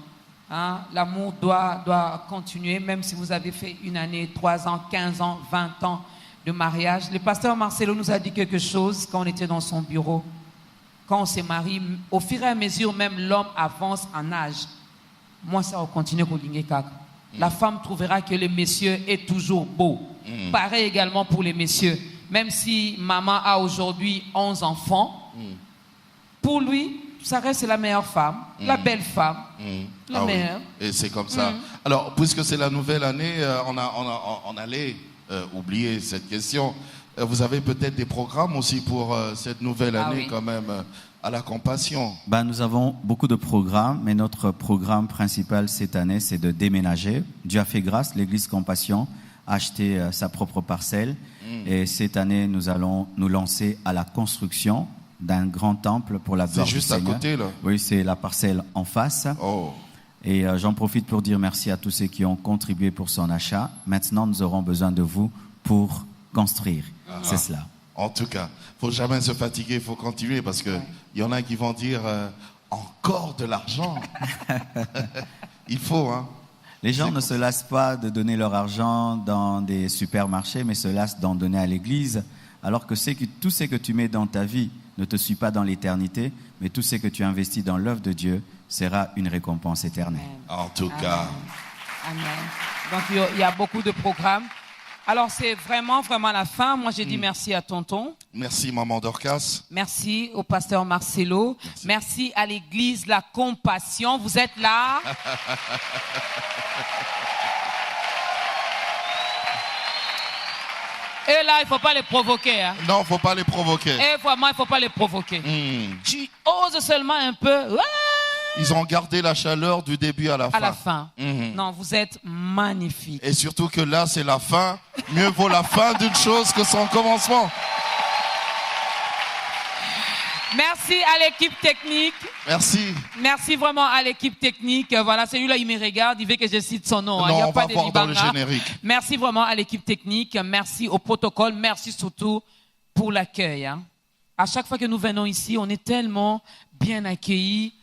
Hein, l'amour doit continuer, même si vous avez fait 1 année, 3 ans, 15 ans, 20 ans de mariage. Le pasteur Marcelo nous a dit quelque chose quand on était dans son bureau. Quand on s'est marié, au fur et à mesure, même l'homme avance en âge. Moi, ça va continuer pour Lingekak. La femme trouvera que le monsieur est toujours beau. Pareil également pour les messieurs. Même si maman a aujourd'hui 11 enfants, pour lui, ça reste la meilleure femme, la belle femme, la Ah oui. meilleure. Et c'est comme ça. Alors, puisque c'est la nouvelle année, on allait oublier cette question. Vous avez peut-être des programmes aussi pour cette nouvelle année, oui. quand même, à la Compassion. Nous avons beaucoup de programmes, mais notre programme principal cette année, c'est de déménager. Dieu a fait grâce, l'Église Compassion a acheté sa propre parcelle. Et cette année, nous allons nous lancer à la construction d'un grand temple pour la gloire du C'est juste Seigneur. à côté, là? Oui, c'est la parcelle en face. Oh. Et j'en profite pour dire merci à tous ceux qui ont contribué pour son achat. Maintenant, nous aurons besoin de vous pour construire. C'est cela. En tout cas, faut jamais se fatiguer, il faut continuer parce que il y en a qui vont dire encore de l'argent. Il faut, hein. Les gens ne se lassent pas de donner leur argent dans des supermarchés, mais se lassent d'en donner à l'église. Alors que tout ce que tu mets dans ta vie ne te suit pas dans l'éternité, mais tout ce que tu investis dans l'œuvre de Dieu sera une récompense éternelle. En tout cas. Amen. Donc, il y a beaucoup de programmes. Alors, c'est vraiment la fin. Moi, j'ai dit merci à tonton. Merci, maman Dorcas. Merci au pasteur Marcelo. Merci à l'église La Compassion. Vous êtes là. Et là, il ne faut pas les provoquer. Hein. Non, il ne faut pas les provoquer. Et vraiment, il ne faut pas les provoquer. Tu oses seulement un peu. Ouais. Ils ont gardé la chaleur du début à la fin. À la fin. Non, vous êtes magnifiques. Et surtout que là, c'est la fin. Mieux vaut la fin d'une chose que son commencement. Merci à l'équipe technique. Merci. Merci vraiment à l'équipe technique. Voilà, celui-là, il me regarde, il veut que je cite son nom. Non, il y a on pas va de voir dans le libanga. générique. Merci vraiment à l'équipe technique. Merci au protocole. Merci surtout pour l'accueil. Hein. À chaque fois que nous venons ici, on est tellement bien accueillis.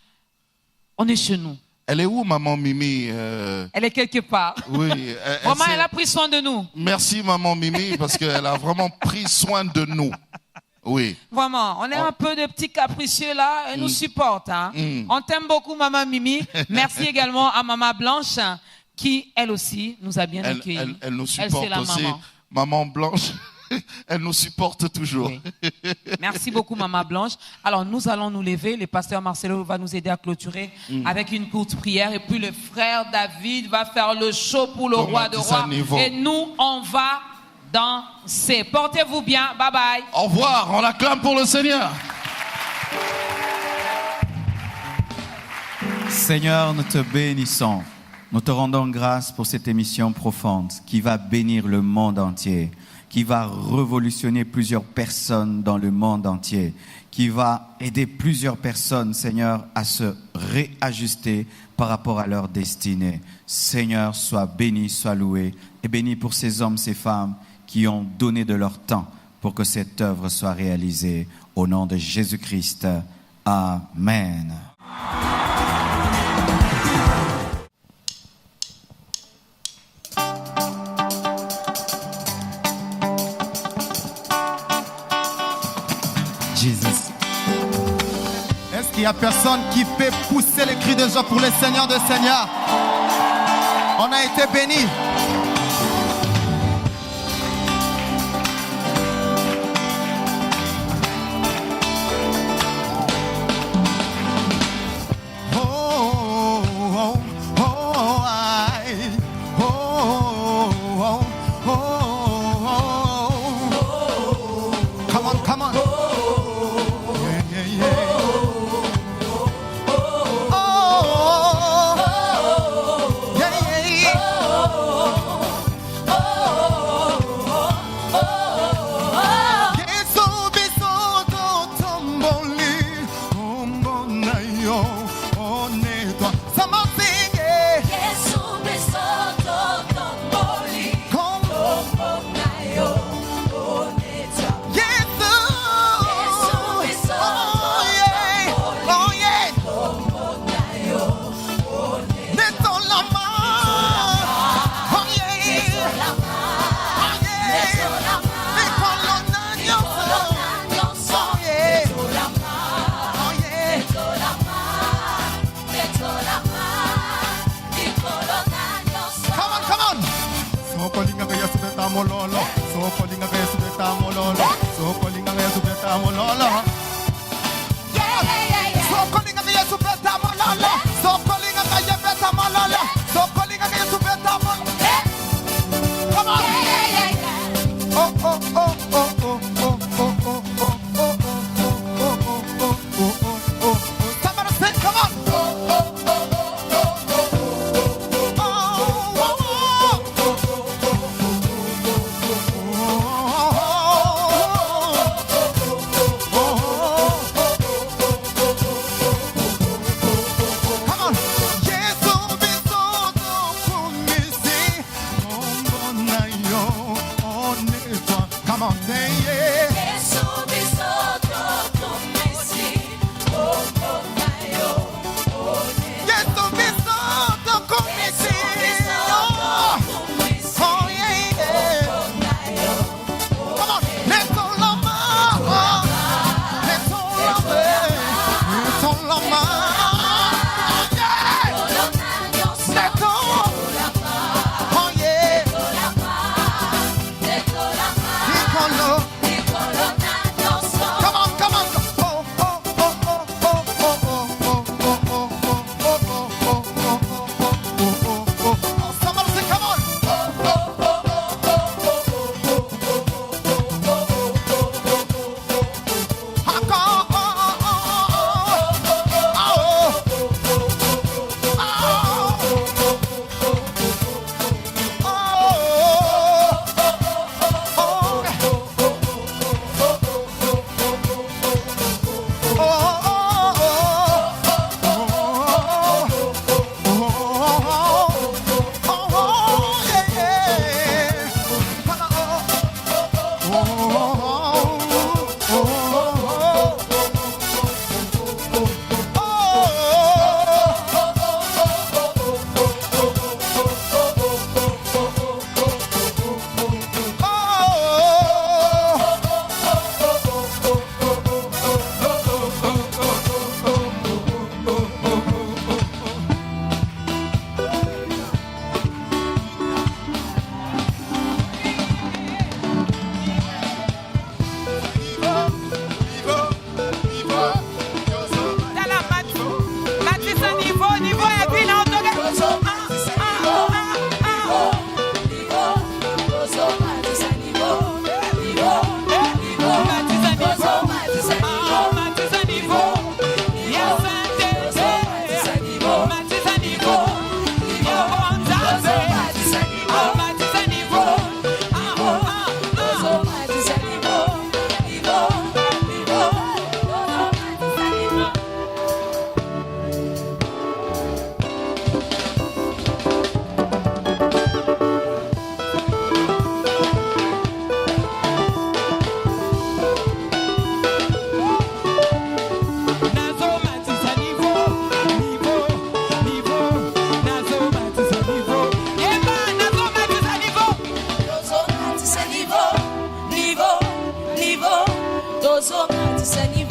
On est chez nous. Elle est où, maman Mimi Elle est quelque part. Oui. Vraiment, elle a pris soin de nous. Merci, maman Mimi, parce qu'elle a vraiment pris soin de nous. Oui. Vraiment, on est un peu de petits capricieux là, elle nous supporte. Hein. On t'aime beaucoup, maman Mimi. Merci également à maman Blanche, qui, elle aussi, nous a bien accueillis. Elle nous c'est supporte la aussi. maman. Maman Blanche, elle nous supporte toujours. Oui. Merci beaucoup, maman Blanche. Alors, nous allons nous lever. Le pasteur Marcelo va nous aider à clôturer avec une courte prière. Et puis, le frère David va faire le show pour le roi de rois. Et nous, on va danser. Portez-vous bien. Bye bye. Au revoir. On acclame pour le Seigneur. Seigneur, nous te bénissons. Nous te rendons grâce pour cette émission profonde qui va bénir le monde entier, qui va révolutionner plusieurs personnes dans le monde entier, qui va aider plusieurs personnes, Seigneur, à se réajuster par rapport à leur destinée. Seigneur, sois béni, sois loué, et béni pour ces hommes, ces femmes qui ont donné de leur temps pour que cette œuvre soit réalisée. Au nom de Jésus-Christ. Amen. Jesus. Est-ce qu'il y a personne qui peut pousser les cris de joie pour le Seigneur de Seigneur? On a été bénis. So calling ozongathi sengiv